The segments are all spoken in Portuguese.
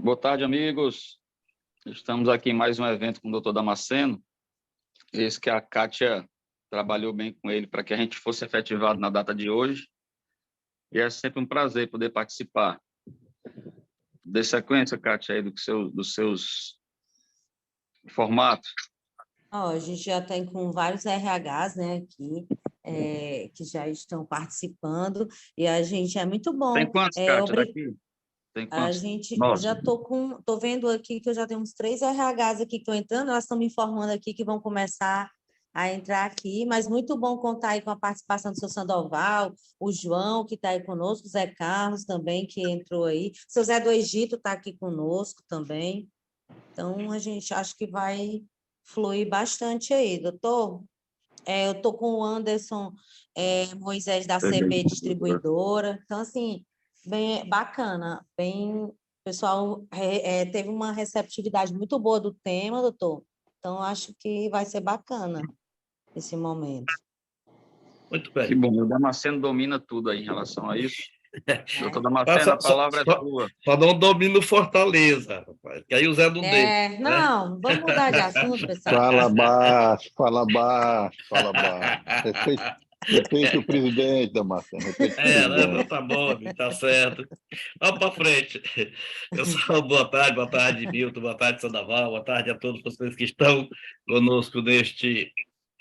Boa tarde, amigos. Estamos aqui em mais um evento com o Dr. Damasceno. Esse que a Kátia trabalhou bem com ele para que a gente fosse efetivado na data de hoje. E é sempre um prazer poder participar. Dê sequência, Kátia, aí dos seus formatos. A gente já tem com vários RHs, né, aqui, que já estão participando, e a gente é muito bom. Tem quantos, Kátia, daqui? Tem A quantos? gente Nossa. já tô vendo aqui que eu já tenho uns 3 RHs aqui que estão entrando, elas estão me informando aqui que vão começar a entrar aqui, mas muito bom contar aí com a participação do seu Sandoval, o João, que está aí conosco, o Zé Carlos também, que entrou aí, o seu Zé do Egito está aqui conosco também. Então, a gente acha que vai fluir bastante aí, doutor. Eu estou com o Anderson Moisés da CB Distribuidora. Então, assim, bem bacana, bem... O pessoal teve uma receptividade muito boa do tema, doutor. Então, acho que vai ser bacana esse momento. Muito bem. Que bom, o Damasceno domina tudo aí em relação a isso. Doutor Mas Damasceno, a palavra é sua. Só não domina o Fortaleza, rapaz, que aí o Zé não deixa. Não, vamos mudar de assunto, pessoal. Fala baixo, fala baixo, fala baixo. Respeite o presidente, Damasceno. Respeite o Né? presidente. Tá bom, amigo, tá certo. Vamos para frente. Pessoal, boa tarde, Milton, boa tarde, Sandoval, boa tarde a todos vocês que estão conosco neste...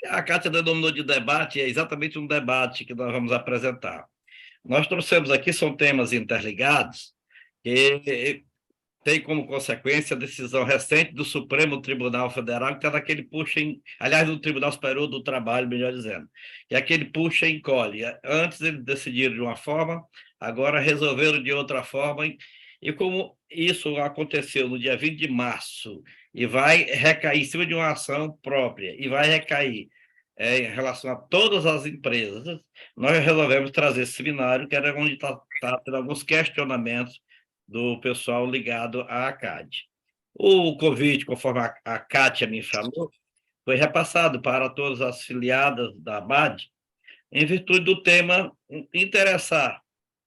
A Kátia denominou de debate, é exatamente um debate que nós vamos apresentar. Nós trouxemos aqui, são temas interligados, que tem como consequência a decisão recente do Supremo Tribunal Federal, que está naquele puxa, aliás, do Tribunal Superior do Trabalho, melhor dizendo, que é aquele puxa e encolhe. Antes eles decidiram de uma forma, agora resolveram de outra forma, e como isso aconteceu no dia 20 de março, e vai recair em cima de uma ação própria, e vai recair em relação a todas as empresas, nós resolvemos trazer esse seminário, que era onde está tendo alguns questionamentos do pessoal ligado à ACAD. O convite, conforme a Kátia me falou, foi repassado para todas as filiadas da ABAD, em virtude do tema interessar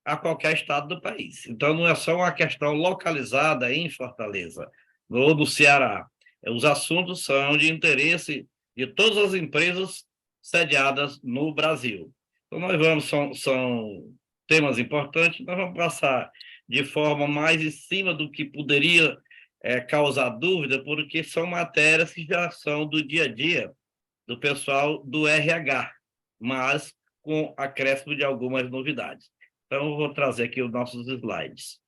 a qualquer estado do país. Então, não é só uma questão localizada em Fortaleza, ou no Ceará. Os assuntos são de interesse de todas as empresas sediadas no Brasil. Então, são temas importantes, nós vamos passar de forma mais em cima do que poderia causar dúvida, porque são matérias que já são do dia a dia do pessoal do RH, mas com acréscimo de algumas novidades. Então, eu vou trazer aqui os nossos slides.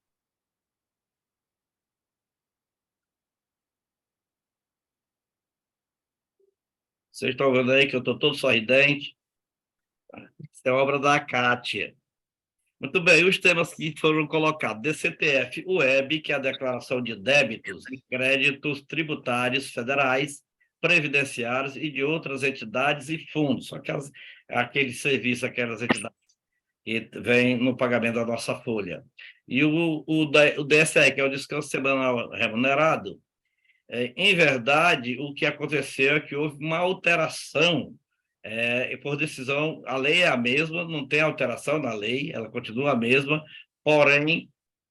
Vocês estão vendo aí que eu estou todo sorridente? Isso é obra da Kátia. Muito bem, os temas que foram colocados: DCTF Web, que é a declaração de débitos e créditos tributários federais, previdenciários e de outras entidades e fundos, só que aquele serviço, aquelas entidades que vêm no pagamento da nossa folha. E o DSE, que é o descanso semanal remunerado, em verdade, o que aconteceu é que houve uma alteração por decisão, a lei é a mesma, não tem alteração na lei, ela continua a mesma, porém,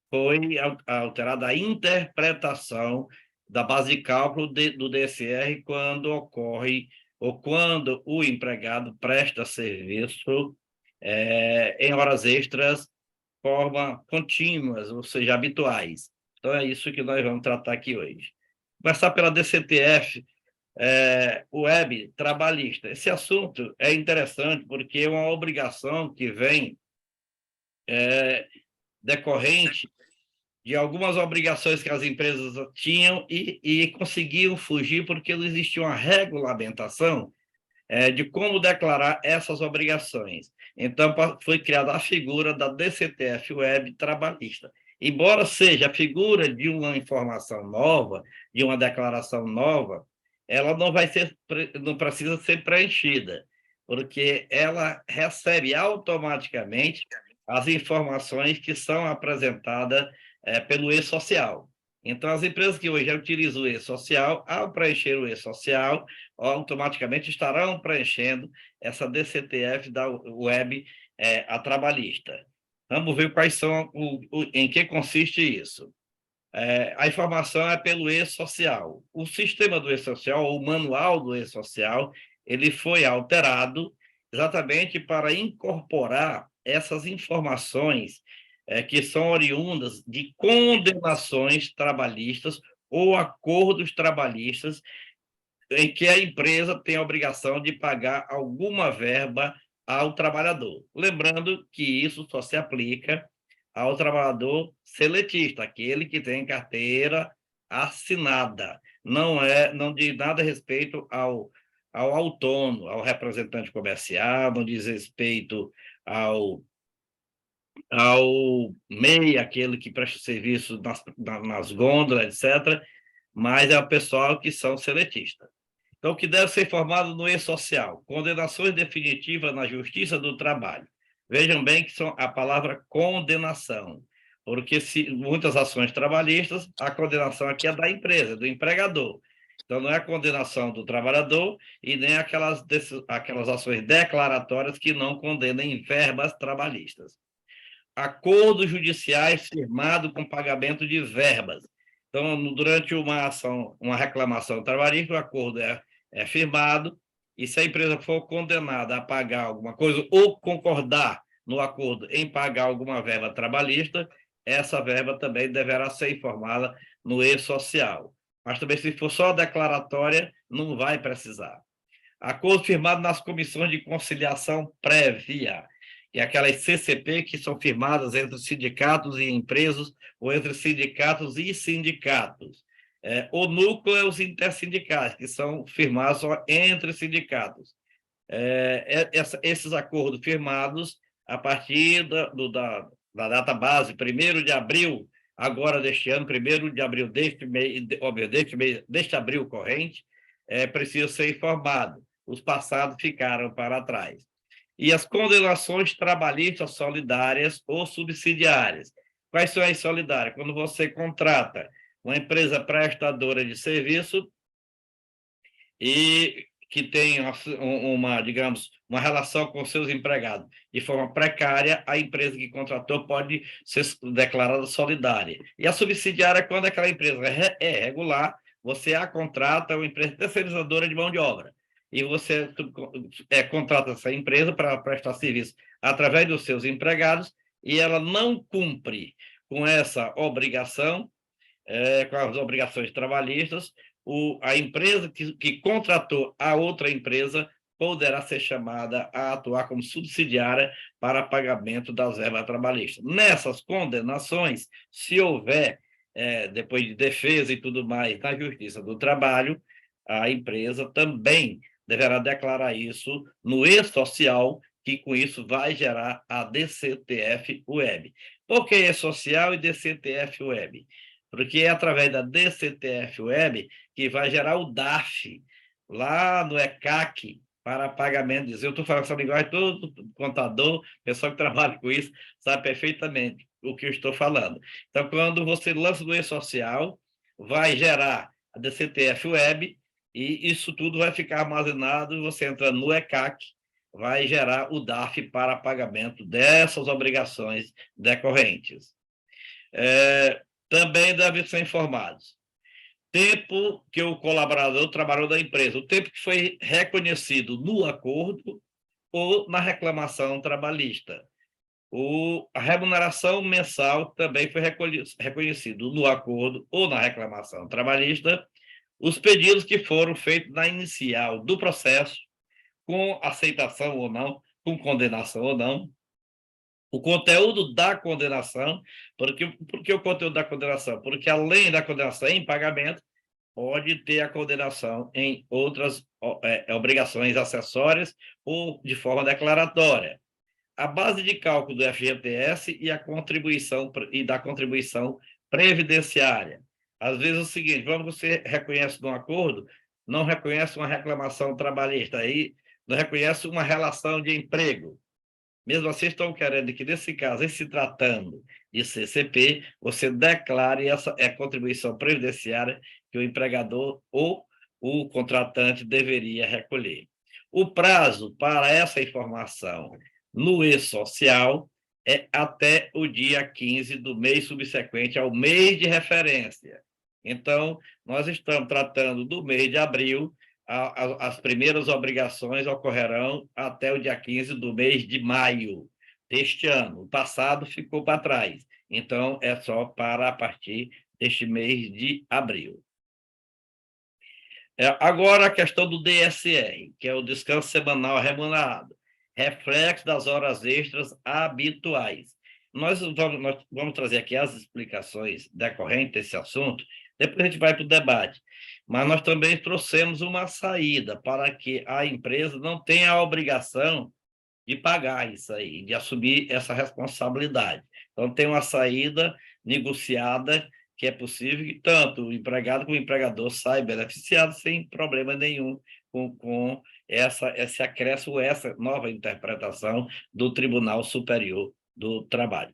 foi alterada a interpretação da base de cálculo do DSR quando ocorre, ou quando o empregado presta serviço em horas extras, forma contínuas, ou seja, habituais. Então, é isso que nós vamos tratar aqui hoje. Começar pela DCTF, web trabalhista. Esse assunto é interessante porque é uma obrigação que vem decorrente de algumas obrigações que as empresas tinham e conseguiam fugir porque não existia uma regulamentação de como declarar essas obrigações. Então, foi criada a figura da DCTF Web trabalhista. Embora seja a figura de uma informação nova, de uma declaração nova, ela não precisa ser preenchida, porque ela recebe automaticamente as informações que são apresentadas pelo e-social. Então, as empresas que hoje utilizam o e-social, ao preencher o e-social, automaticamente estarão preenchendo essa DCTF da web a trabalhista. Vamos ver quais são, em que consiste isso. A informação é pelo e-social. O sistema do e-social, o manual do e-social, ele foi alterado exatamente para incorporar essas informações que são oriundas de condenações trabalhistas ou acordos trabalhistas em que a empresa tem a obrigação de pagar alguma verba ao trabalhador. Lembrando que isso só se aplica ao trabalhador seletista, aquele que tem carteira assinada. Não diz nada a respeito ao autônomo, ao representante comercial, não diz respeito ao MEI, aquele que presta serviço nas gôndolas, etc., mas é o pessoal que são seletistas. Então, o que deve ser formado no e-social? Condenações definitivas na Justiça do Trabalho. Vejam bem que são a palavra condenação, porque muitas ações trabalhistas, a condenação aqui é da empresa, do empregador. Então, não é a condenação do trabalhador e nem aquelas ações declaratórias que não condenem verbas trabalhistas. Acordos judiciais firmados com pagamento de verbas. Então, durante uma ação, uma reclamação trabalhista, o acordo é firmado, e se a empresa for condenada a pagar alguma coisa ou concordar no acordo em pagar alguma verba trabalhista, essa verba também deverá ser informada no e-social. Mas também, se for só declaratória, não vai precisar. Acordo firmado nas comissões de conciliação prévia, que é aquelas CCP que são firmadas entre sindicatos e empresas, ou entre sindicatos e sindicatos. O núcleo é os intersindicais, que são firmados só entre sindicatos. Esses acordos firmados a partir da data base, 1º de abril, agora deste ano, 1º de abril deste abril corrente, precisa ser informado. Os passados ficaram para trás. E as condenações trabalhistas solidárias ou subsidiárias. Quais são as solidárias? Quando você contrata uma empresa prestadora de serviço e que tem digamos, uma relação com seus empregados de forma precária, a empresa que contratou pode ser declarada solidária. E a subsidiária é quando aquela empresa é regular, você a contrata, uma empresa terceirizadora de mão de obra, e você contrata essa empresa para prestar serviço através dos seus empregados, e ela não cumpre com essa obrigação, com as obrigações trabalhistas, a empresa que contratou a outra empresa poderá ser chamada a atuar como subsidiária para pagamento das verbas trabalhistas. Nessas condenações, se houver, depois de defesa e tudo mais, na Justiça do Trabalho, a empresa também deverá declarar isso no e-social, que com isso vai gerar a DCTF-Web. Por que e-social e DCTF-Web? Porque é através da DCTF-Web que vai gerar o DARF, lá no ECAC, para pagamento. Eu estou falando essa linguagem, todo contador, pessoal que trabalha com isso, sabe perfeitamente o que eu estou falando. Então, quando você lança no e-social, vai gerar a DCTF-Web, e isso tudo vai ficar armazenado, você entra no ECAC, vai gerar o DARF para pagamento dessas obrigações decorrentes. Também devem ser informados tempo que o colaborador trabalhou da empresa, o tempo que foi reconhecido no acordo ou na reclamação trabalhista. A remuneração mensal também foi reconhecido no acordo ou na reclamação trabalhista, os pedidos que foram feitos na inicial do processo, com aceitação ou não, com condenação ou não, o conteúdo da condenação. Por que o conteúdo da condenação? Porque, além da condenação em pagamento, pode ter a condenação em outras obrigações acessórias ou de forma declaratória. A base de cálculo do FGTS e da contribuição previdenciária. Às vezes é o seguinte, você reconhece num acordo, não reconhece uma reclamação trabalhista, aí não reconhece uma relação de emprego. Mesmo assim, estão querendo que, nesse caso, em se tratando de CCP, você declare essa contribuição previdenciária que o empregador ou o contratante deveria recolher. O prazo para essa informação no e-social é até o dia 15 do mês subsequente ao mês de referência. Então, nós estamos tratando do mês de abril, as primeiras obrigações ocorrerão até o dia 15 do mês de maio deste ano. O passado ficou para trás, então é só para a partir deste mês de abril. Agora, a questão do DSR, que é o descanso semanal remunerado, reflexo das horas extras habituais. Nós vamos trazer aqui as explicações decorrentes desse assunto, depois a gente vai para o debate. Mas nós também trouxemos uma saída para que a empresa não tenha a obrigação de pagar isso aí, de assumir essa responsabilidade. Então, tem uma saída negociada que é possível que tanto o empregado como o empregador saia beneficiado sem problema nenhum com esse acréscimo, essa nova interpretação do Tribunal Superior do Trabalho.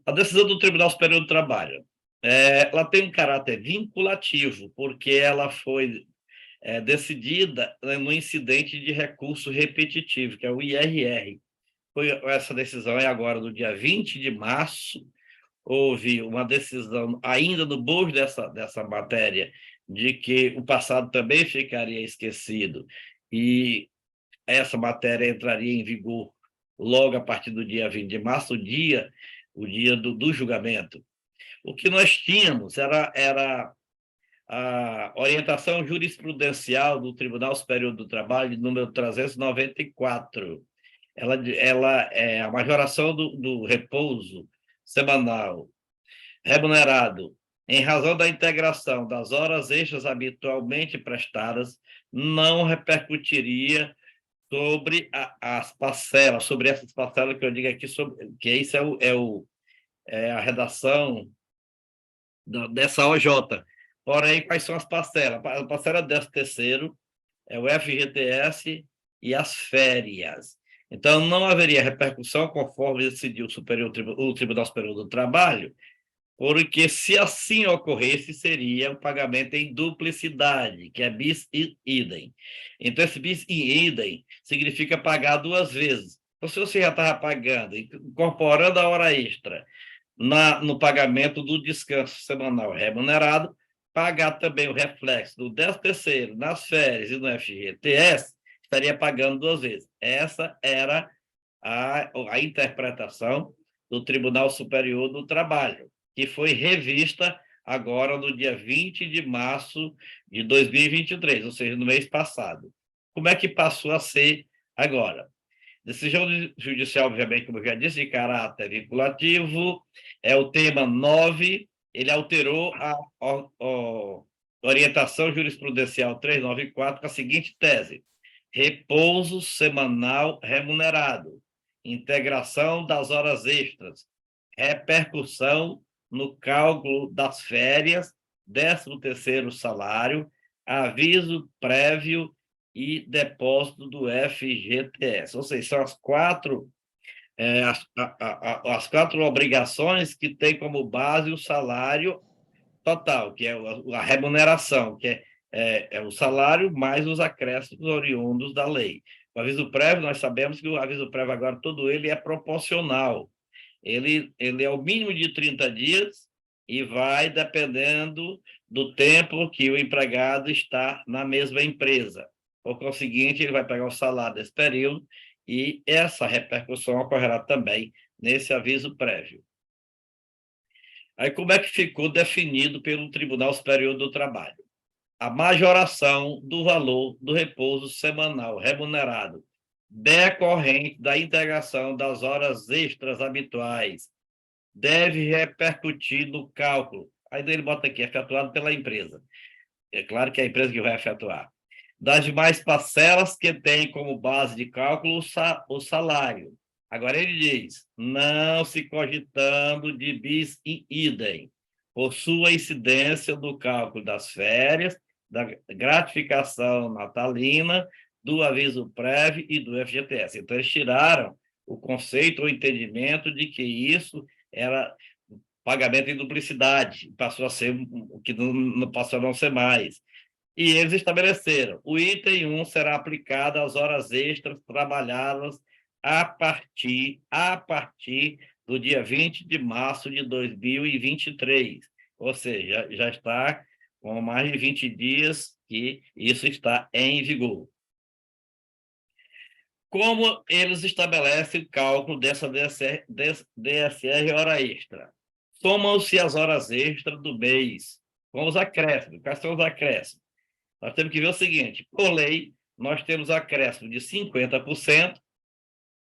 A decisão do Tribunal Superior do Trabalho, ela tem um caráter vinculativo, porque ela foi decidida no incidente de recurso repetitivo, que é o IRR. Essa decisão é agora do dia 20 de março, houve uma decisão ainda no bojo dessa matéria de que o passado também ficaria esquecido e essa matéria entraria em vigor logo a partir do dia 20 de março, o dia do julgamento. O que nós tínhamos era a orientação jurisprudencial do Tribunal Superior do Trabalho, número 394. Ela é a majoração do repouso semanal remunerado em razão da integração das horas extras habitualmente prestadas não repercutiria sobre as parcelas, sobre essas parcelas que eu digo aqui, que isso é a redação dessa OJ. Porém, quais são as parcelas? A parcela 13º é o FGTS e as férias. Então, não haveria repercussão, conforme decidiu o Tribunal Superior do Trabalho, porque, se assim ocorresse, seria um pagamento em duplicidade, que é bis idem. Então, esse bis idem significa pagar duas vezes. Então, se você já estava pagando, incorporando a hora extra no pagamento do descanso semanal remunerado, pagar também o reflexo do 13º nas férias e no FGTS, estaria pagando duas vezes. Essa era a interpretação do Tribunal Superior do Trabalho, que foi revista agora no dia 20 de março de 2023, ou seja, no mês passado. Como é que passou a ser agora? Decisão judicial, obviamente, como eu já disse, de caráter vinculativo, é o tema 9, ele alterou a orientação jurisprudencial 394 com a seguinte tese: repouso semanal remunerado, integração das horas extras, repercussão no cálculo das férias, 13º salário, aviso prévio e depósito do FGTS. Ou seja, são as quatro obrigações que têm como base o salário total, que é a remuneração, que é o salário mais os acréscimos oriundos da lei. O aviso prévio, nós sabemos que o aviso prévio agora, todo ele é proporcional. Ele é o mínimo de 30 dias e vai dependendo do tempo que o empregado está na mesma empresa. Por conseguinte, ele vai pegar o salário desse período e essa repercussão ocorrerá também nesse aviso prévio. Aí, como é que ficou definido pelo Tribunal Superior do Trabalho? A majoração do valor do repouso semanal remunerado decorrente da integração das horas extras habituais deve repercutir no cálculo. Aí ele bota aqui, efetuado pela empresa. É claro que é a empresa que vai efetuar. Das demais parcelas que tem como base de cálculo o salário. Agora ele diz, não se cogitando de bis idem, por sua incidência no cálculo das férias, da gratificação natalina, do aviso prévio e do FGTS. Então, eles tiraram o conceito ou entendimento de que isso era pagamento em duplicidade, passou a ser o que não passou a não ser mais. E eles estabeleceram, o item 1 será aplicado às horas extras trabalhadas a partir do dia 20 de março de 2023. Ou seja, já está com mais de 20 dias que isso está em vigor. Como eles estabelecem o cálculo dessa DSR hora extra? Somam-se as horas extras do mês com os acréscimos. Quais são os acréscimos? Nós temos que ver o seguinte: por lei, nós temos acréscimo de 50%,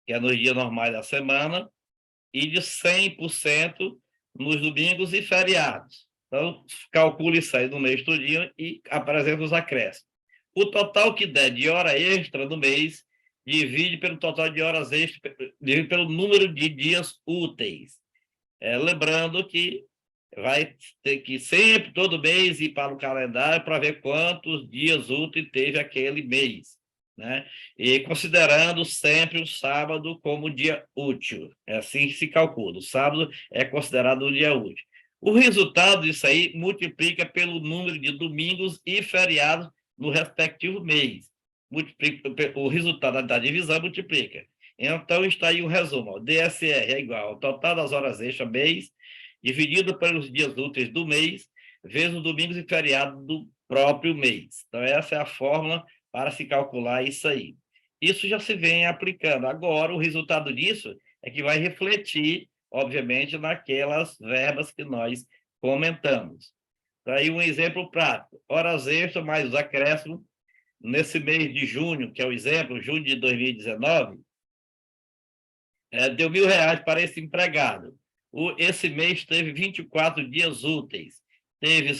que é nos dias normais da semana, e de 100% nos domingos e feriados. Então, calcule isso aí no mês todinho e apresenta os acréscimos. O total que der de hora extra no mês, divide pelo total de horas extras, divide pelo número de dias úteis. Lembrando que vai ter que sempre, todo mês, ir para o calendário para ver quantos dias úteis teve aquele mês, né? E considerando sempre o sábado como dia útil. É assim que se calcula. O sábado é considerado um dia útil. O resultado disso aí multiplica pelo número de domingos e feriados no respectivo mês. O resultado da divisão multiplica. Então, está aí o resumo. O DSR é igual ao total das horas extras mês, dividido pelos dias úteis do mês, vezes os domingos e feriados do próprio mês. Então, essa é a fórmula para se calcular isso aí. Isso já se vem aplicando. Agora, o resultado disso é que vai refletir, obviamente, naquelas verbas que nós comentamos. Daí um exemplo prático. Horas extras mais os acréscimos. Nesse mês de junho, que é o exemplo, junho de 2019, deu R$ 1.000 para esse empregado. Esse mês teve 24 dias úteis. Teve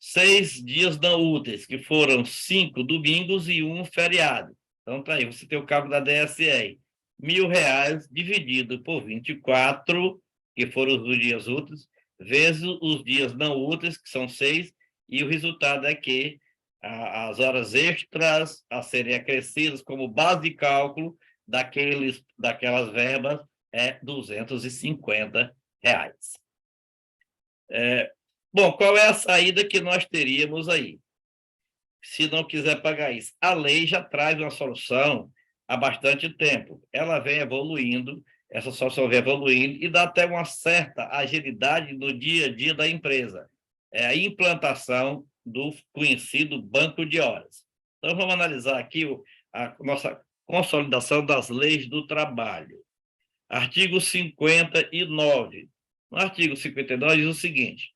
6 dias não úteis, que foram 5 domingos e 1 feriado. Então, tá aí, você tem o cálculo da DSR. R$ 1.000 dividido por 24, que foram os dias úteis, vezes os dias não úteis, que são 6, e o resultado é que as horas extras a serem acrescidas como base de cálculo daquelas verbas é R$ 250. Bom, qual é a saída que nós teríamos aí? Se não quiser pagar isso. A lei já traz uma solução há bastante tempo. Ela vem evoluindo, essa solução vem evoluindo e dá até uma certa agilidade no dia a dia da empresa. É a implantação do conhecido banco de horas. Então, vamos analisar aqui a nossa consolidação das leis do trabalho. Artigo 59. No artigo 59 diz o seguinte: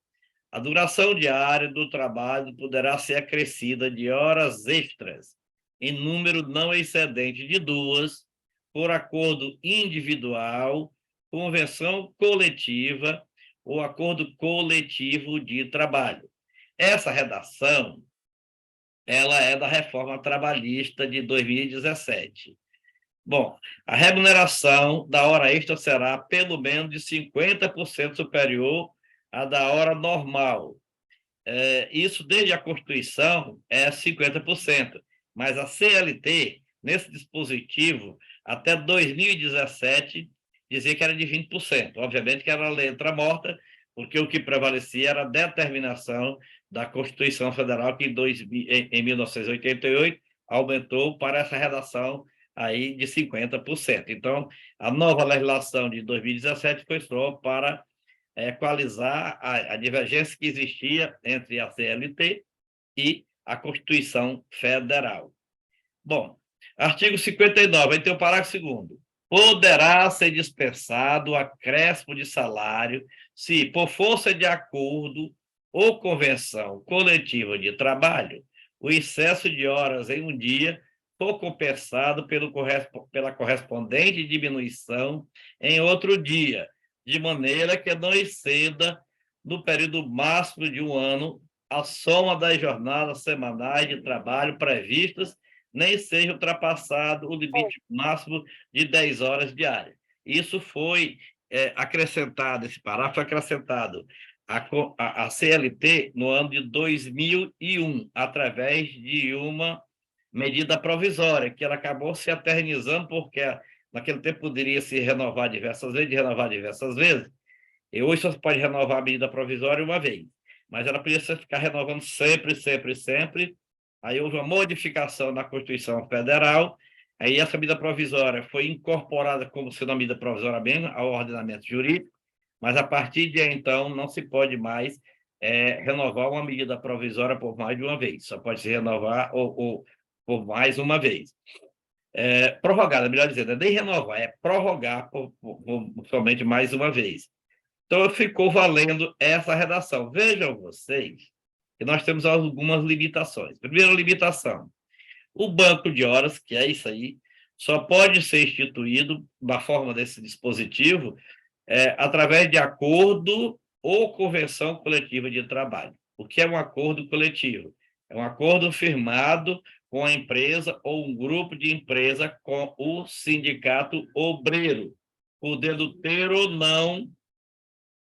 a duração diária do trabalho poderá ser acrescida de horas extras, em número não excedente de 2, por acordo individual, convenção coletiva ou acordo coletivo de trabalho. Essa redação, ela é da reforma trabalhista de 2017. Bom, a remuneração da hora extra será pelo menos de 50% superior à da hora normal. Isso, desde a Constituição, é 50%, mas a CLT, nesse dispositivo, até 2017, dizia que era de 20%. Obviamente que era a letra morta, porque o que prevalecia era a determinação da Constituição Federal, que em 1988 aumentou para essa redação aí de 50%. Então, a nova legislação de 2017 foi só para equalizar a divergência que existia entre a CLT e a Constituição Federal. Bom, artigo 59, aí tem o parágrafo 2º. Poderá ser dispensado o acréscimo de salário se, por força de acordo ou convenção coletiva de trabalho, o excesso de horas em um dia for compensado pela correspondente diminuição em outro dia, de maneira que não exceda, no período máximo de um ano, a soma das jornadas semanais de trabalho previstas, nem seja ultrapassado o limite máximo de 10 horas diárias. Isso foi acrescentado, esse parágrafo foi acrescentado a CLT no ano de 2001, através de uma medida provisória, que ela acabou se eternizando, porque naquele tempo poderia se renovar diversas vezes, e hoje só se pode renovar a medida provisória uma vez, mas ela podia ficar renovando sempre. Aí houve uma modificação na Constituição Federal, Aí essa medida provisória foi incorporada como sendo uma medida provisória mesmo ao ordenamento jurídico, mas a partir de então não se pode mais renovar uma medida provisória por mais de uma vez, só pode se renovar ou por mais uma vez. Prorrogada, melhor dizendo, nem renovar, é prorrogar por somente mais uma vez. Então, ficou valendo essa redação. Vejam vocês que nós temos algumas limitações. Primeira limitação, o banco de horas, que é isso aí, só pode ser instituído da forma desse dispositivo através de acordo ou convenção coletiva de trabalho. O que é um acordo coletivo? É um acordo firmado com a empresa ou um grupo de empresa com o sindicato obreiro, podendo ter ou não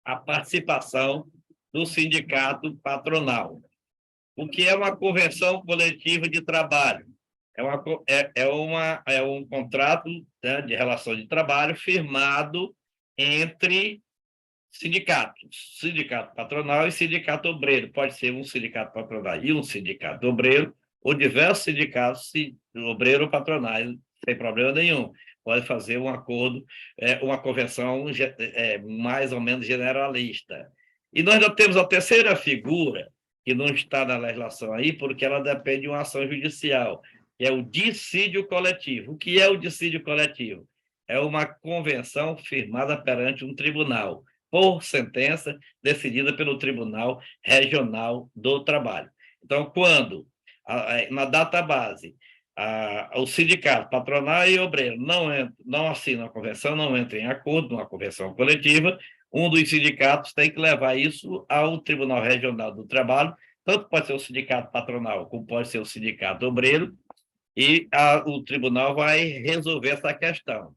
a participação do sindicato patronal. O que é uma convenção coletiva de trabalho? É um contrato, né, de relação de trabalho firmado entre sindicatos, sindicato patronal e sindicato obreiro. Pode ser um sindicato patronal e um sindicato obreiro, ou diversos sindicatos obreiro ou patronais, sem problema nenhum. Pode fazer um acordo, uma convenção mais ou menos generalista. E nós já temos a terceira figura, que não está na legislação aí, porque ela depende de uma ação judicial, que é o dissídio coletivo. O que é o dissídio coletivo? É uma convenção firmada perante um tribunal, por sentença decidida pelo Tribunal Regional do Trabalho. Então, quando, na data base, o sindicato patronal e obreiro não assinam a convenção, não entram em acordo numa convenção coletiva, um dos sindicatos tem que levar isso ao Tribunal Regional do Trabalho, tanto pode ser o sindicato patronal, como pode ser o sindicato obreiro, e o tribunal vai resolver essa questão.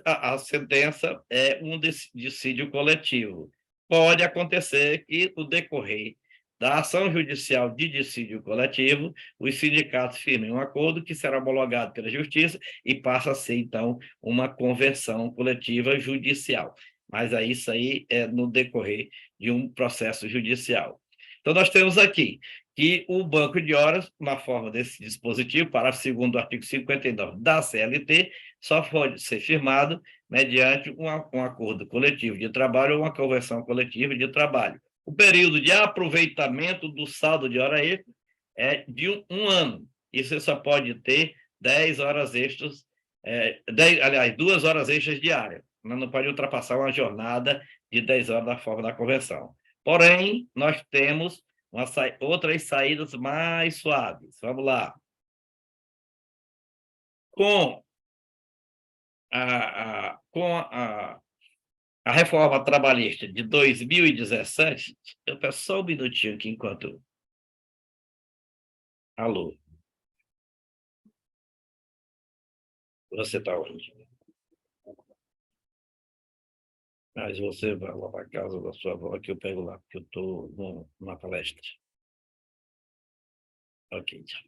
A sentença é um dissídio coletivo. Pode acontecer que, no decorrer da ação judicial de dissídio coletivo, os sindicatos firmem um acordo que será homologado pela Justiça e passa a ser, então, uma convenção coletiva judicial. Mas isso aí é no decorrer de um processo judicial. Então, nós temos aqui que o banco de horas, na forma desse dispositivo, parágrafo 2º do artigo 59 da CLT, só pode ser firmado mediante um acordo coletivo de trabalho ou uma convenção coletiva de trabalho. O período de aproveitamento do saldo de hora extra é de um ano. E você só pode ter 10 horas extras, 2 horas extras diárias. Não pode ultrapassar uma jornada de 10 horas da forma da convenção. Porém, nós temos outras saídas mais suaves. Vamos lá. Com a reforma trabalhista de 2017, eu peço só um minutinho aqui enquanto... Alô? Você está onde? Mas você vai lá para casa da sua avó, que eu pego lá, porque eu estou numa palestra. Ok, tchau.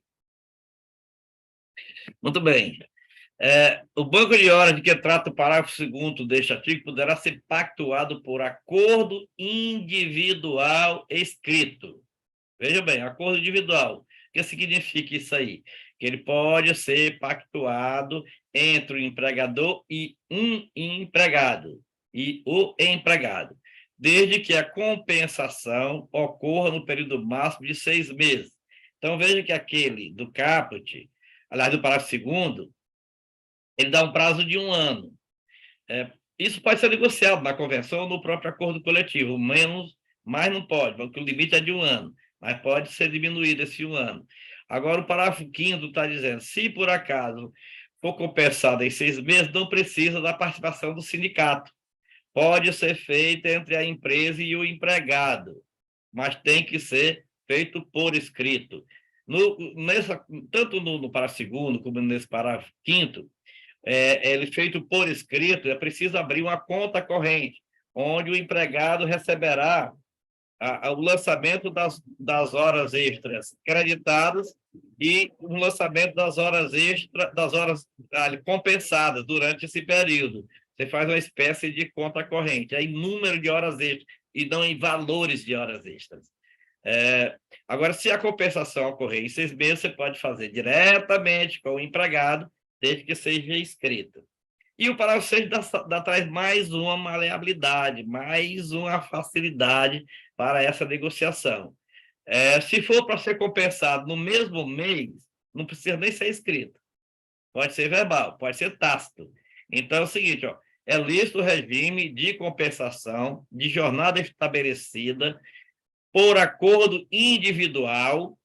Muito bem. O banco de horas de que trata o parágrafo 2º deste artigo poderá ser pactuado por acordo individual escrito. Veja bem, acordo individual. O que significa isso aí? Que ele pode ser pactuado entre o empregador e um empregado, e o empregado, desde que a compensação ocorra no período máximo de 6 meses. Então, veja que aquele do caput, aliás, do parágrafo 2º, ele dá um prazo de 1 ano. Isso pode ser negociado na convenção ou no próprio acordo coletivo, mas não pode, porque o limite é de 1 ano, mas pode ser diminuído esse 1 ano. Agora, o parágrafo 5º está dizendo, se por acaso for compensado em 6 meses, não precisa da participação do sindicato. Pode ser feita entre a empresa e o empregado, mas tem que ser feito por escrito. Tanto no parágrafo 2º como nesse parágrafo 5º, ele feito por escrito, é preciso abrir uma conta corrente, onde o empregado receberá o lançamento das horas extras creditadas e o lançamento das horas compensadas durante esse período. Você faz uma espécie de conta corrente, em número de horas extras e não em valores de horas extras. Agora, se a compensação ocorrer em 6 meses, você pode fazer diretamente com o empregado desde que seja escrito. E o parágrafo 6 traz mais uma maleabilidade, mais uma facilidade para essa negociação. Se for para ser compensado no mesmo mês, não precisa nem ser escrito. Pode ser verbal, pode ser tácito. Então é o seguinte, ó, é lícito o regime de compensação de jornada estabelecida por acordo individual,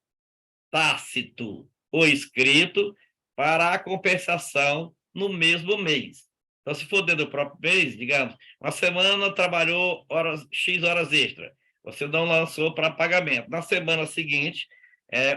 tácito ou escrito, para a compensação no mesmo mês. Então, se for dentro do próprio mês, digamos, uma semana trabalhou X horas extra, você não lançou para pagamento. Na semana seguinte,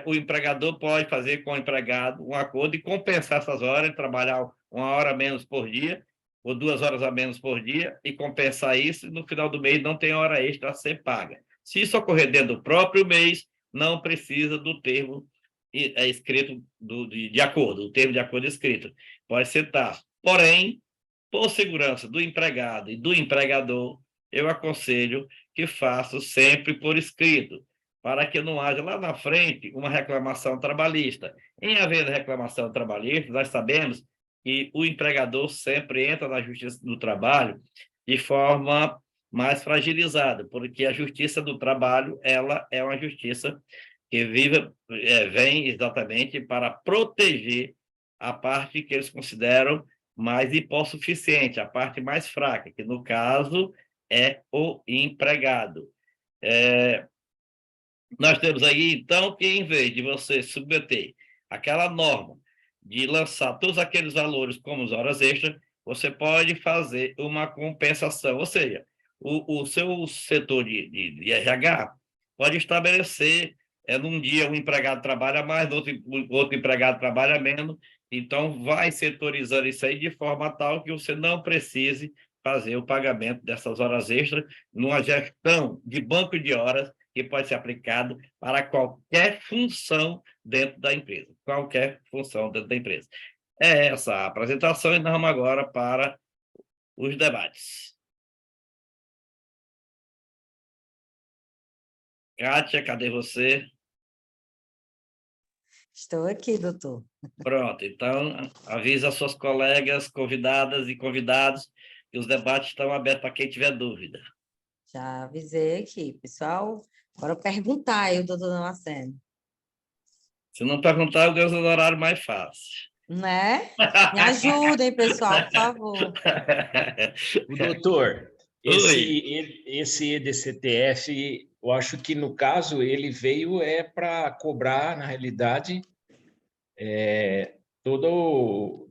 o empregador pode fazer com o empregado um acordo e compensar essas horas, trabalhar 1 hora a menos por dia, ou 2 horas a menos por dia, e compensar isso, e no final do mês não tem hora extra a ser paga. Se isso ocorrer dentro do próprio mês, não precisa do termo escrito de acordo, o termo de acordo escrito. Pode ser tácito. Porém, por segurança do empregado e do empregador, eu aconselho que faça sempre por escrito, para que não haja lá na frente uma reclamação trabalhista. Em havendo reclamação trabalhista, nós sabemos que o empregador sempre entra na Justiça do Trabalho de forma mais fragilizada, porque a Justiça do Trabalho ela é uma justiça que vem exatamente para proteger a parte que eles consideram mais hipossuficiente, a parte mais fraca, que no caso é o empregado. Nós temos aí, então, que em vez de você submeter aquela norma de lançar todos aqueles valores como as horas extras, você pode fazer uma compensação, ou seja, o seu setor de RH pode estabelecer, num dia um empregado trabalha mais, no outro empregado trabalha menos, então vai setorizando isso aí de forma tal que você não precise fazer o pagamento dessas horas extras numa gestão de banco de horas que pode ser aplicado para qualquer função dentro da empresa. Qualquer função dentro da empresa. É essa a apresentação e nós vamos agora para os debates. Kátia, cadê você? Estou aqui, doutor. Pronto, então avisa as suas colegas, convidadas e convidados que os debates estão abertos para quem tiver dúvida. Já avisei aqui, pessoal. Agora perguntar aí, o doutor Damasceno. Se não perguntar, eu ganho o horário mais fácil. Né? Me ajudem, pessoal, por favor. O doutor, Oi. esse EDCTF, eu acho que, no caso, ele veio para cobrar, na realidade, todo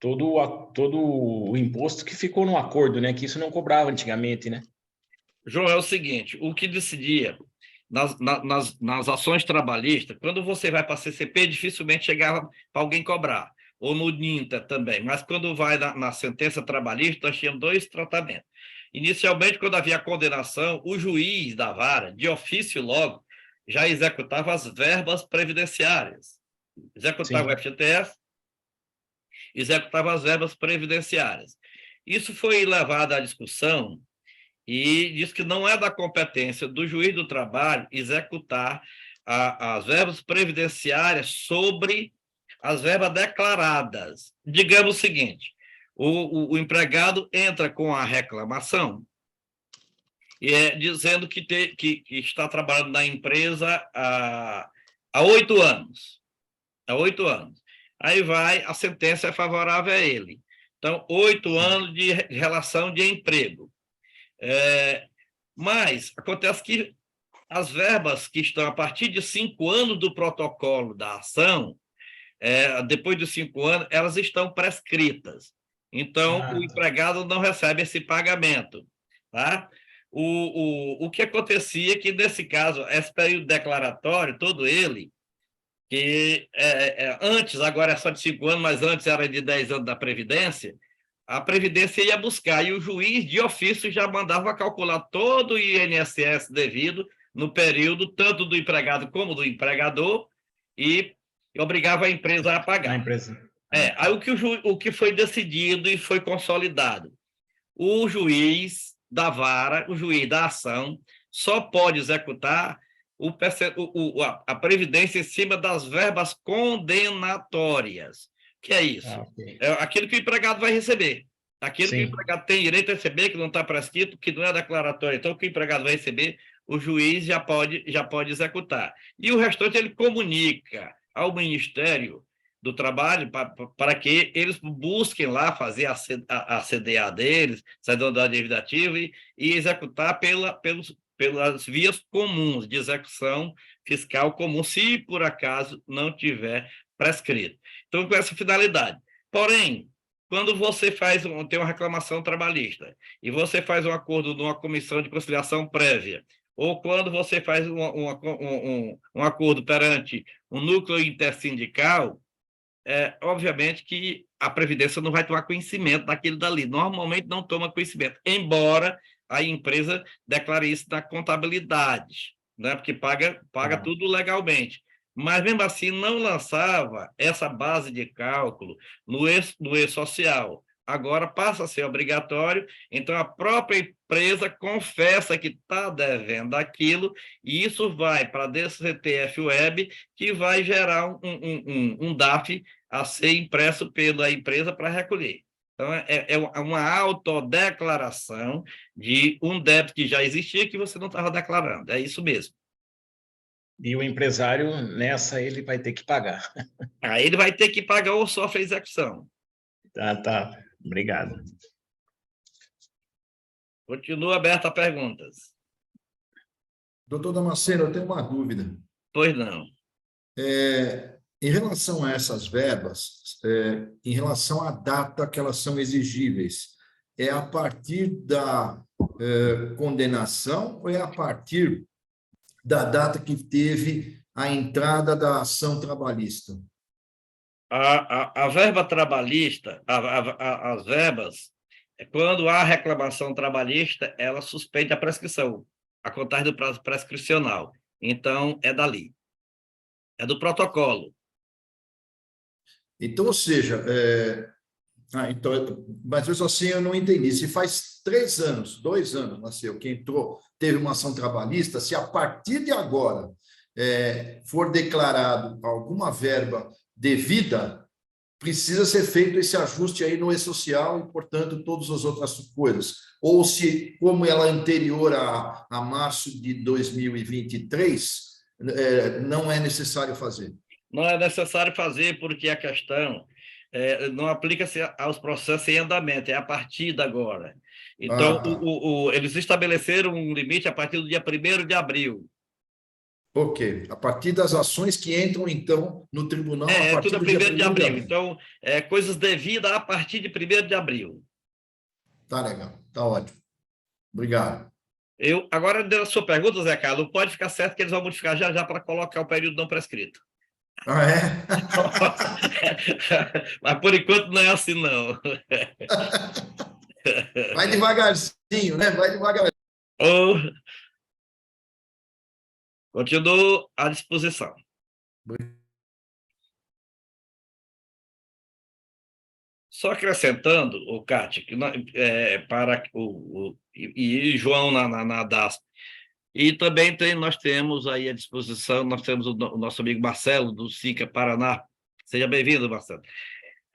o imposto que ficou no acordo, né? Que isso não cobrava antigamente, né? João, é o seguinte, o que decidia nas ações trabalhistas, quando você vai para a CCP, dificilmente chegava para alguém cobrar, ou no NINTA também, mas quando vai na sentença trabalhista, nós tínhamos 2 tratamentos. Inicialmente, quando havia condenação, o juiz da vara, de ofício logo, já executava as verbas previdenciárias. Executava o FGTS, executava as verbas previdenciárias. Isso foi levado à discussão e diz que não é da competência do juiz do trabalho executar as verbas previdenciárias sobre as verbas declaradas. Digamos o seguinte, o empregado entra com a reclamação dizendo que está trabalhando na empresa há 8 anos. Há 8 anos. Aí a sentença é favorável a ele. Então, 8 anos de relação de emprego. Mas acontece que as verbas que estão a partir de 5 anos do protocolo da ação, depois de 5 anos, elas estão prescritas. Então, o empregado não recebe esse pagamento. Tá? O que acontecia é que, nesse caso, esse período declaratório, todo ele, que antes, agora é só de 5 anos, mas antes era de 10 anos da Previdência, a Previdência ia buscar, e o juiz de ofício já mandava calcular todo o INSS devido no período, tanto do empregado como do empregador, e obrigava a empresa a pagar. Aí o que foi decidido e foi consolidado? O juiz da vara, o juiz da ação, só pode executar a Previdência em cima das verbas condenatórias. que é isso? Ok. É aquilo que o empregado vai receber. Aquilo que o Sim. empregado tem direito a receber, que não está prescrito, que não é declaratório. Então, o que o empregado vai receber, o juiz já pode executar. E o restante ele comunica ao Ministério do Trabalho para que eles busquem lá fazer a CDA deles, certidão da dívida ativa, e executar pelas vias comuns de execução fiscal comum, se por acaso não tiver prescrito. Então, com essa finalidade. Porém, quando você tem uma reclamação trabalhista e você faz um acordo numa comissão de conciliação prévia, ou quando você faz um acordo perante um núcleo intersindical, obviamente que a Previdência não vai tomar conhecimento daquilo dali. Normalmente não toma conhecimento, embora a empresa declare isso na contabilidade, né? Porque paga tudo legalmente. Mas, mesmo assim, não lançava essa base de cálculo no e-social. Agora passa a ser obrigatório, então a própria empresa confessa que está devendo aquilo, e isso vai para a DCTF Web, que vai gerar um DAF a ser impresso pela empresa para recolher. Então, é uma autodeclaração de um débito que já existia que você não estava declarando. É isso mesmo. E o empresário, nessa, ele vai ter que pagar. Aí ele vai ter que pagar ou sofre a execução. Tá. Obrigado. Continua aberta a perguntas. Doutor Damasceno, eu tenho uma dúvida. Pois não. Em relação a essas verbas, em relação à data que elas são exigíveis, é a partir da condenação ou é a partir da data que teve a entrada da ação trabalhista? A verba trabalhista, as verbas, quando há reclamação trabalhista, ela suspende a prescrição, a contagem do prazo prescricional. Então, é dali. É do protocolo. Então, ou seja, mas mesmo assim eu não entendi. Se faz 3 anos, 2 anos, nasceu, que entrou, teve uma ação trabalhista, se a partir de agora for declarado alguma verba devida, precisa ser feito esse ajuste aí no e-social e, portanto, todas as outras coisas. Ou se, como ela é anterior a março de 2023, não é necessário fazer. Não é necessário fazer, porque a questão não aplica-se aos processos em andamento, é a partir de agora. Então, eles estabeleceram um limite a partir do dia 1º de abril. Ok. A partir das ações que entram, então, no tribunal, a partir tudo a do dia 1º de abril. 1º. Então, coisas devidas a partir de 1º de abril. Tá legal, tá ótimo. Obrigado. Agora, dentro da sua pergunta, Zé Carlos, pode ficar certo que eles vão modificar já para colocar o período não prescrito. Ah, é? Mas, por enquanto, não é assim, não. Vai devagarzinho, né? Vai devagarzinho. Continuo à disposição. Só acrescentando, o Cátia, que para e João na DASP. E também nós temos aí à disposição, nós temos o nosso amigo Marcelo, do SICA Paraná. Seja bem-vindo, Marcelo.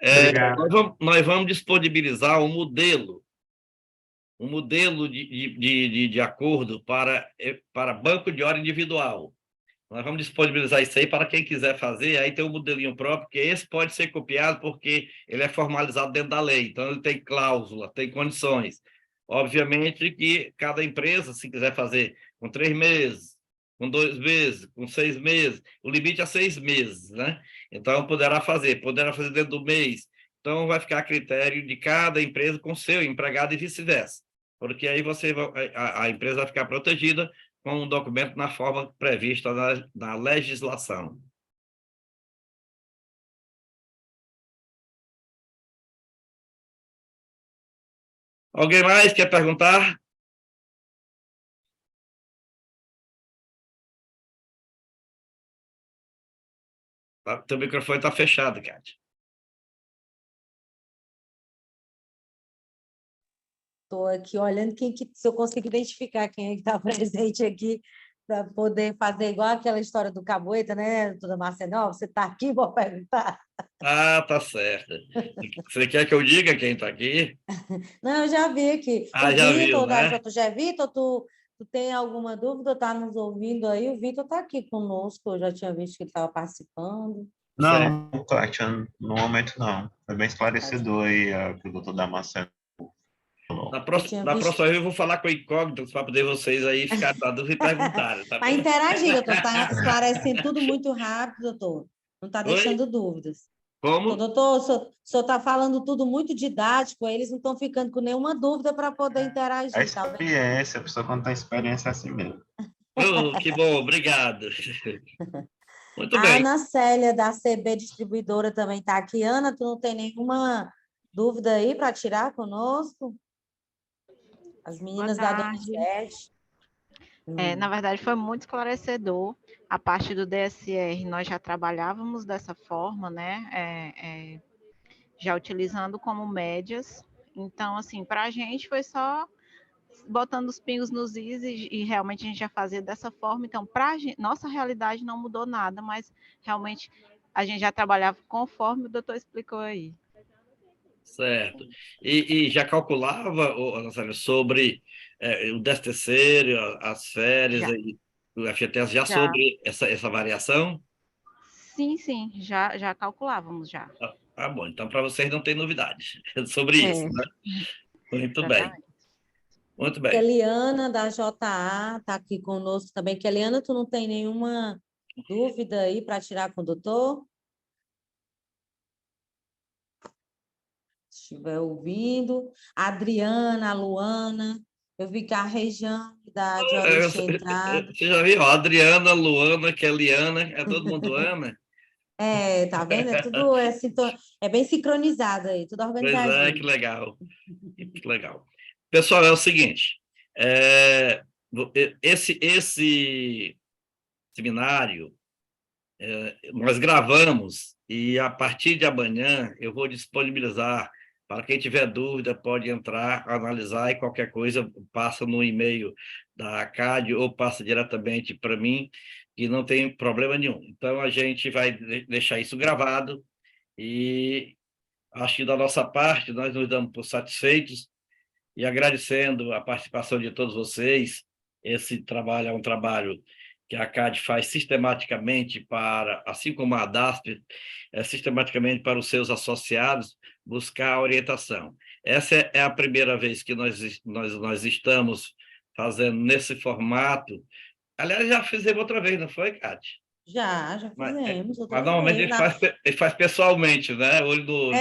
Obrigado. Nós vamos disponibilizar um modelo de acordo para banco de hora individual. Nós vamos disponibilizar isso aí para quem quiser fazer, aí tem um modelinho próprio, que esse pode ser copiado porque ele é formalizado dentro da lei, então ele tem cláusula, tem condições. Obviamente que cada empresa, se quiser fazer com 3 meses, com 2 meses, com 6 meses, o limite é 6 meses, né? Então poderá fazer dentro do mês. Então vai ficar a critério de cada empresa com seu empregado e vice-versa, porque aí a empresa vai ficar protegida com um documento na forma prevista na legislação. Alguém mais quer perguntar? Teu microfone está fechado, Cátia. Estou aqui olhando se eu consigo identificar quem é que está presente aqui para poder fazer igual aquela história do Caboeta, né, doutora Marcena? Ó, você está aqui, vou perguntar. Ah, tá certo. Você quer que eu diga quem está aqui? Não, eu já vi aqui. Ah, O já viu, Vitor, da né? JG. Vitor, tu tem alguma dúvida? Está nos ouvindo aí? O Vitor está aqui conosco, eu já tinha visto que ele estava participando. Certo. Não, Kátia, no momento não. Foi bem esclarecedor aí o que o doutor Damasceno falou. Eu tinha Na visto. próxima vez eu vou falar com o incógnito para poder vocês aí ficarem na dúvida e perguntarem, tá Para bom? interagir, doutor. Está esclarecendo tudo muito rápido, doutor. Não está Oi? deixando dúvidas. Como? Doutor, o senhor está falando tudo muito didático, eles não estão ficando com nenhuma dúvida para poder A interagir, tá vendo? experiência, a pessoa quando tem experiência é assim mesmo. Oh, que bom, obrigado. Muito A bem. Ana Célia, da CB Distribuidora, também está aqui. Ana, tu não tem nenhuma dúvida aí para tirar conosco? As meninas da Dona tarde. Sede. Na verdade, foi muito esclarecedor. A parte do DSR, nós já trabalhávamos dessa forma, né? Já utilizando como médias. Então, assim, para a gente foi só botando os pingos nos is e realmente a gente já fazia dessa forma. Então, para nossa realidade não mudou nada, mas realmente a gente já trabalhava conforme o doutor explicou aí. Certo. E já calculava, Ana Célia, sobre o 13º, as férias, Já. e o FGTS, já Já. sobre essa variação? Sim, já calculávamos já. Ah, bom, então para vocês não tem novidade sobre isso, né? Muito bem, Exatamente. muito bem. Keliana, da JA, está aqui conosco também. Keliana, tu não tem nenhuma dúvida aí para tirar com o doutor? Se estiver ouvindo. A Adriana, a Luana, eu vi que a Rejane da Diori tinha entrado. Você já viu? Ó, Adriana, Luana, Keliana, é todo mundo Ana? Tá vendo? É tudo é bem sincronizado aí, tudo Pois é, organizadinho. que legal. Que legal. Pessoal, é o seguinte, esse seminário nós gravamos e a partir de amanhã eu vou disponibilizar para quem tiver dúvida pode entrar, analisar e qualquer coisa passa no e-mail da ACAD ou passa diretamente para mim, que não tem problema nenhum. Então a gente vai deixar isso gravado e acho que da nossa parte nós nos damos por satisfeitos e agradecendo a participação de todos vocês. Esse trabalho é um trabalho que a CAD faz sistematicamente para, assim como a ADASP, sistematicamente para os seus associados buscar a orientação. Essa é a primeira vez que nós estamos fazendo nesse formato. Aliás, já fizemos outra vez, não foi, Cátia? Já fizemos outra Mas normalmente vez. ele faz pessoalmente, né? Olho no olho.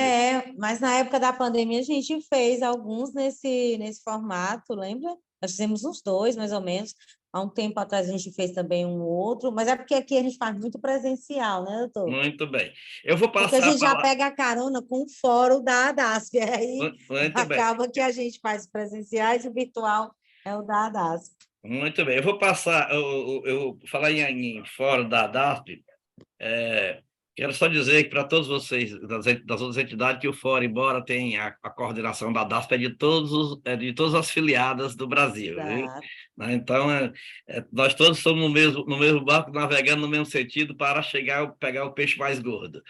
Mas na época da pandemia a gente fez alguns nesse formato, lembra? Nós fizemos uns 2, mais ou menos. Há um tempo atrás a gente fez também um outro, mas é porque aqui a gente faz muito presencial, né, doutor? Muito bem. Eu vou passar porque a gente já pega a carona com o fórum da ADASP, aí muito acaba bem. que a gente faz presenciais e o virtual é o da ADASP. Muito bem. Eu vou passar, eu falar em fórum da ADASP, quero só dizer que para todos vocês, das outras entidades, que o fórum, embora tenha a coordenação da ADASP, é de todas as filiadas do Brasil. Viu? Então, nós todos estamos no mesmo barco, navegando no mesmo sentido para pegar o peixe mais gordo.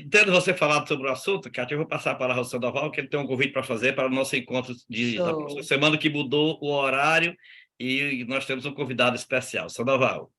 Tendo você falado sobre o assunto, Cátia, eu vou passar para o Sandoval, que ele tem um convite para fazer para o nosso encontro da próxima semana, que mudou o horário, e nós temos um convidado especial. Sandoval.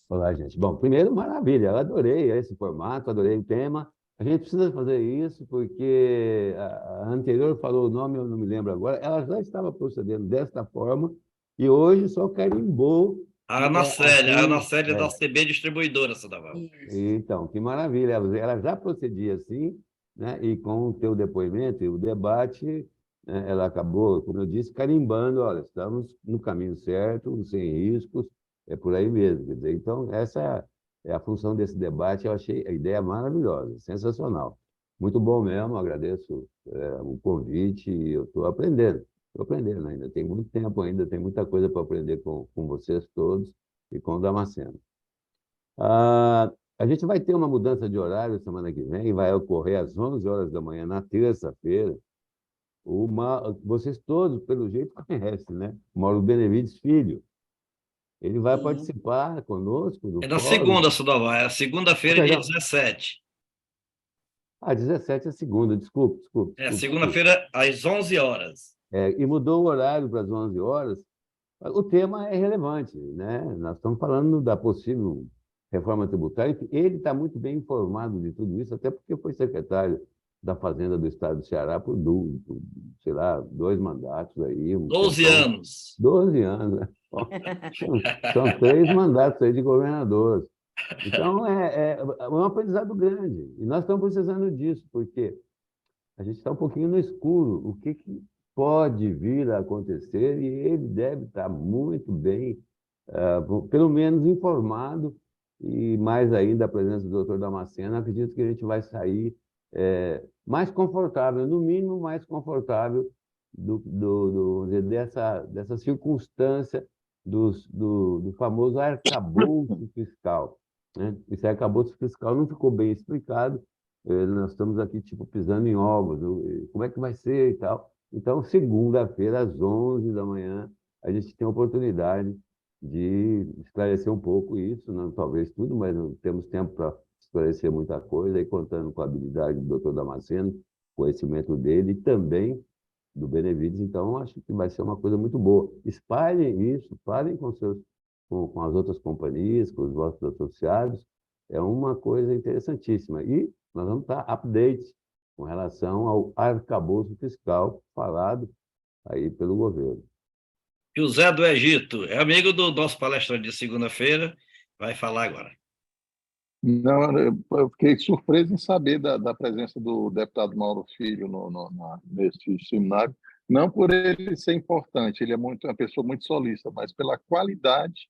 Olá, gente. Bom, primeiro, maravilha, eu adorei esse formato, adorei o tema. A gente precisa fazer isso porque a anterior falou o nome, eu não me lembro agora, ela já estava procedendo desta forma e hoje só carimbou. A Ana Célia da CB Distribuidora, Sandoval. Então, que maravilha, ela já procedia assim, né? E com o teu depoimento e o debate, né, ela acabou, como eu disse, carimbando, olha, estamos no caminho certo, sem riscos, é por aí mesmo. Quer dizer, então, essa é a função desse debate, eu achei a ideia maravilhosa, sensacional. Muito bom mesmo, agradeço o convite, e eu estou aprendendo ainda, tem muito tempo ainda, tem muita coisa para aprender com vocês todos e com o Damasceno. A gente vai ter uma mudança de horário semana que vem, vai ocorrer às 11 horas da manhã, na terça-feira. Vocês todos, pelo jeito, conhecem, né? Mauro Benevides Filho. Ele vai Sim. participar conosco do É na fórum. segunda, Sandoval, é a segunda-feira, dia Perdão. 17. 17 é segunda, desculpe. É segunda-feira, às 11 horas. E mudou o horário para as 11 horas. O tema é relevante, né? Nós estamos falando da possível reforma tributária. Ele está muito bem informado de tudo isso, até porque foi secretário da Fazenda do Estado do Ceará por, sei lá, 2 mandatos aí. 12 anos. 12 anos, né? São 3 mandatos aí de governador. Então, é um aprendizado grande. E nós estamos precisando disso, porque a gente está um pouquinho no escuro. O que pode vir a acontecer? E ele deve estar muito bem, pelo menos informado, e mais ainda a presença do doutor Damasceno. Acredito que a gente vai sair mais confortável, no mínimo mais confortável dessa circunstância do famoso arcabouço fiscal, né? Esse arcabouço fiscal não ficou bem explicado, nós estamos aqui tipo pisando em ovos, como é que vai ser e tal. Então, segunda-feira, às 11 da manhã, a gente tem a oportunidade de esclarecer um pouco isso, não talvez tudo, mas não temos tempo para esclarecer muita coisa, e contando com a habilidade do doutor Damasceno, conhecimento dele e também do Benevides. Então, acho que vai ser uma coisa muito boa. Espalhem isso, falem com as outras companhias, com os vossos associados, é uma coisa interessantíssima. E nós vamos estar updates com relação ao arcabouço fiscal falado aí pelo governo. José do Egito, é amigo do nosso palestrante de segunda-feira, vai falar agora. Não, eu fiquei surpreso em saber da presença do deputado Mauro Filho nesse seminário, não por ele ser importante, ele é uma pessoa muito solícita, mas pela qualidade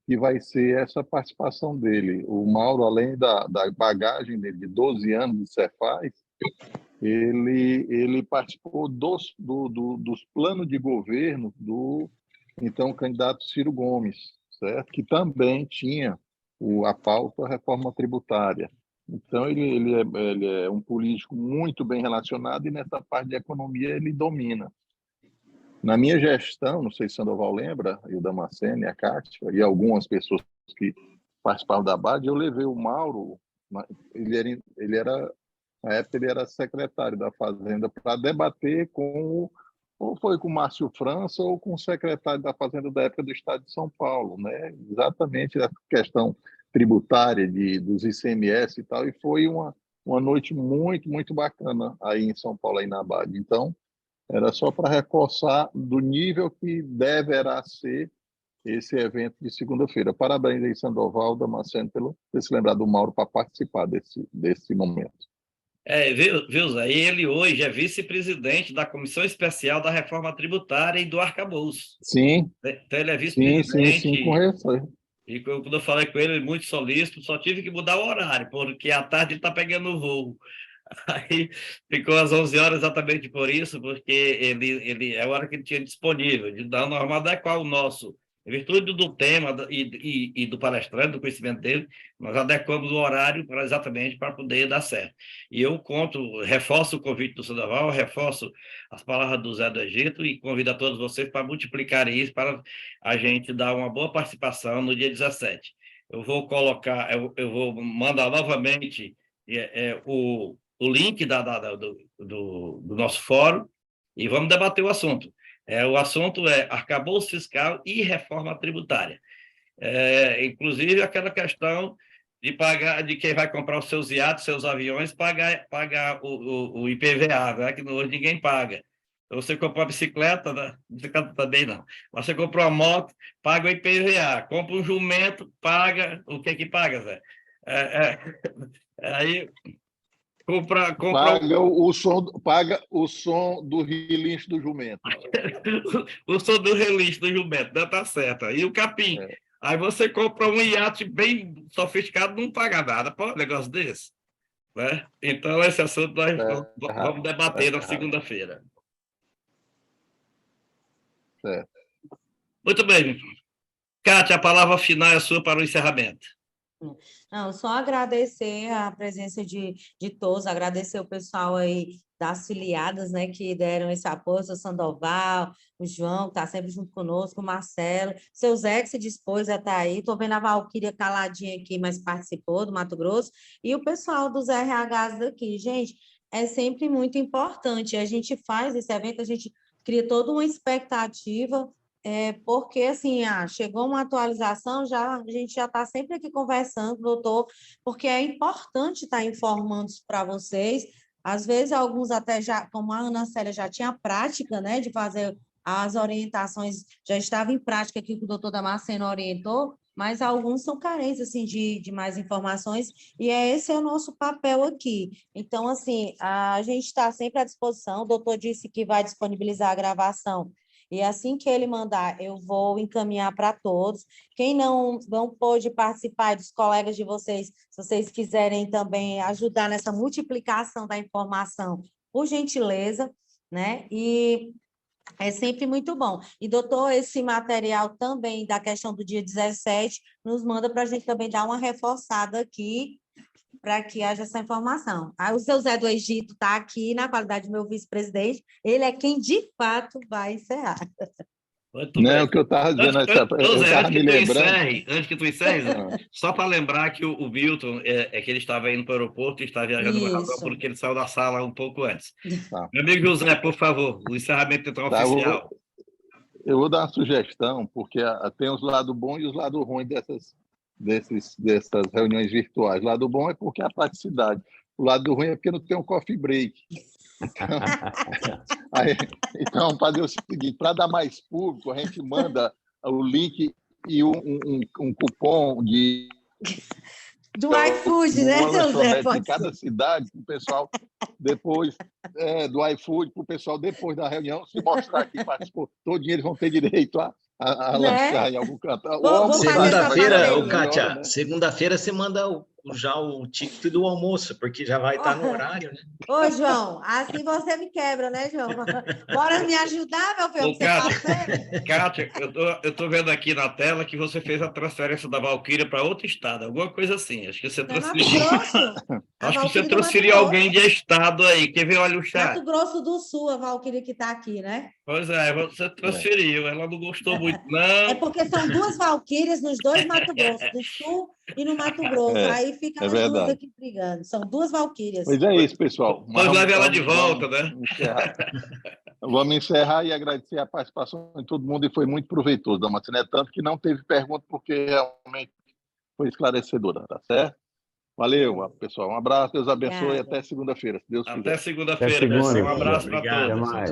que vai ser essa participação dele. O Mauro, além da bagagem dele de 12 anos de Cefaz, ele participou dos planos de governo do então candidato Ciro Gomes, certo? Que também tinha a pauta reforma tributária. Então, ele é um político muito bem relacionado e nessa parte de economia ele domina. Na minha gestão, não sei se Sandoval lembra, e o Damasceno, e a Cátia, e algumas pessoas que participavam da BAD, eu levei o Mauro, na época ele era secretário da Fazenda, para debater ou foi com o Márcio França ou com o secretário da Fazenda da época do Estado de São Paulo, né? Exatamente a questão tributária dos ICMS e tal, e foi uma noite muito, muito bacana aí em São Paulo, aí na BAD. Então, era só para reforçar do nível que deverá ser esse evento de segunda-feira. Parabéns aí, Sandoval, Damasceno, por se lembrar do Mauro para participar desse momento. Viu, Zé? Ele hoje é vice-presidente da Comissão Especial da Reforma Tributária e do Arcabouço. Sim. Então, ele é vice-presidente. Sim, correto. E quando eu falei com ele, muito solícito, só tive que mudar o horário, porque à tarde ele está pegando o voo. Aí ficou às 11 horas exatamente por isso, porque ele é a hora que ele tinha disponível, de dar norma adequar o nosso. Em virtude do tema e do palestrante, do conhecimento dele, nós adequamos o horário exatamente para poder dar certo. E eu reforço o convite do Sandoval, reforço as palavras do Zé do Egito e convido a todos vocês para multiplicarem isso, para a gente dar uma boa participação no dia 17. Eu vou mandar novamente o link do nosso fórum e vamos debater o assunto. O assunto é arcabouço fiscal e reforma tributária. Inclusive, aquela questão de quem vai comprar os seus iates, seus aviões, pagar o IPVA, né? Que hoje ninguém paga. Então, você comprou uma bicicleta, né? Bicicleta também não. Você comprou uma moto, paga o IPVA. Compra um jumento, paga. O que paga, Zé? Aí... Paga o som do relincho do jumento. O som do relincho do jumento, né? Tá certo. E o capim. Aí você compra um iate bem sofisticado, não paga nada. Pô, um negócio desse. Né? Então, esse assunto nós vamos debater na segunda-feira. Muito bem. Cátia, a palavra final é sua para o encerramento. Não, só agradecer a presença de todos, agradecer o pessoal aí das filiadas, né, que deram esse apoio, o seu Sandoval, o João, que está sempre junto conosco, o Marcelo, seu Zé, que se dispôs a estar aí, estou vendo a Valquíria caladinha aqui, mas participou do Mato Grosso, e o pessoal dos RHs daqui. Gente, é sempre muito importante, a gente faz esse evento, a gente cria toda uma expectativa, porque, assim, chegou uma atualização, a gente já está sempre aqui conversando, doutor, porque é importante estar informando isso para vocês. Às vezes, alguns até já, como a Ana Célia já tinha prática, né, de fazer as orientações, já estava em prática aqui que o doutor Damasceno orientou, mas alguns são carentes, assim, de mais informações, e esse é o nosso papel aqui. Então, assim, a gente está sempre à disposição, o doutor disse que vai disponibilizar a gravação, e assim que ele mandar, eu vou encaminhar para todos. Quem não pôde participar, dos colegas de vocês, se vocês quiserem também ajudar nessa multiplicação da informação, por gentileza, né? E é sempre muito bom. E, doutor, esse material também da questão do dia 17 nos manda para a gente também dar uma reforçada aqui, para que haja essa informação. Aí o seu Zé do Egito está aqui na qualidade de meu vice-presidente, ele é quem de fato vai encerrar. Muito Não, bem. o que eu estava dizendo, Antes, eu Zé, estava me lembrando. antes que tu encerres, Zé, só para lembrar que o Milton que ele estava indo para o aeroporto e está viajando para razão Isso. porque ele saiu da sala um pouco antes. Tá. Meu amigo José, por favor, o encerramento então Tá, oficial. eu vou dar uma sugestão, porque tem os lados bons e os lados ruins dessas reuniões virtuais. O lado bom é porque é a praticidade. O lado ruim é porque não tem um coffee break. Então, fazer o seguinte, para dar mais público, a gente manda o link e um cupom do iFood, né, seu Zé? De cada cidade, para o pessoal depois do iFood, para o pessoal depois da reunião, se mostrar que participou, todo dia eles vão ter direito a lanchar em algum canto. Segunda-feira, Kátia, né? Segunda-feira você manda já o ticket do almoço, porque já vai estar no horário, né? Ô, João, assim você me quebra, né, João? Bora me ajudar, meu filho? Kátia, eu tô vendo aqui na tela que você fez a transferência da Valquíria para outro estado, alguma coisa assim. Acho que você transferiu. Acho que você transferiu alguém de estado aí. Quer ver? Olha o chat. Mato Grosso do Sul, a Valquíria que está aqui, né? Pois é, você transferiu. Ela não gostou muito, não. É porque são duas Valquírias nos dois Mato Grosso, do Sul e no Mato Grosso. Aí fica as duas aqui brigando. São duas Valquírias. Pois é isso, pessoal. Pois leve ela de volta, né? Vamos encerrar e agradecer a participação de todo mundo e foi muito proveitoso, Damasceno. É tanto que não teve pergunta porque realmente foi esclarecedora, tá certo? Valeu, pessoal. Um abraço, Deus abençoe e até segunda-feira, se Deus quiser. Até segunda-feira, pessoal. Um abraço para todos. Até mais.